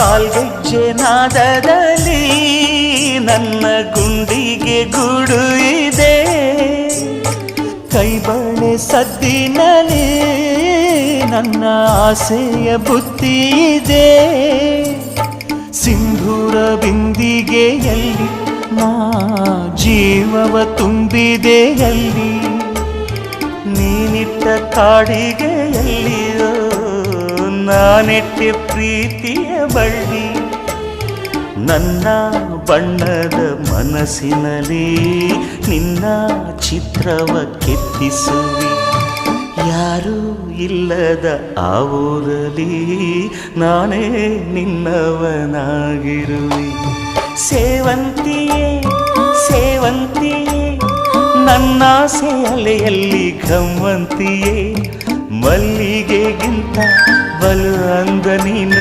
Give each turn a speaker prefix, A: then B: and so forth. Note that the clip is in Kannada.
A: ಕಾಲ್ಗೆಜ್ಜೆ ನಾದದಲ್ಲಿ ನನ್ನ ಗುಂಡಿಗೆ ಗೂಡು ಇದೆ, ಕೈಬಳೆ ಸದ್ದಿನಲ್ಲಿ ನನ್ನ ಆಸೆಯ ಬುತ್ತಿ ಇದೆ. ಸಿಂಧೂರ ಬಿಂದಿಗೆಯಲ್ಲಿ ನಾ ಜೀವವ ತುಂಬಿದೆಯಲ್ಲಿ, ನೀನಿಟ್ಟ ಕಾಡಿಗೆಯಲ್ಲಿಯೋ ನಾನೆಟ್ಟೆ ಪ್ರೀತಿಯ ಬಳ್ಳಿ. ನನ್ನ ಬಣ್ಣದ ಮನಸ್ಸಿನಲ್ಲಿ ನಿನ್ನ ಚಿತ್ರವ ಕೆತ್ತಿಸುವಿ, ಯಾರೂ ಇಲ್ಲದ ಆ ಊರಲ್ಲಿ ನಾನೇ ನಿನ್ನವನಾಗಿರುವೆ. ಸೇವಂತಿಯೇ ಸೇವಂತಿಯೇ ನನ್ನಾಸೆ ಅಲೆಯಲ್ಲಿ ಘಮ್ಮಂತಿಯೇ, ಮಲ್ಲಿಗೆಗಿಂತ ಬಲು ಅಂದ ನೀನು.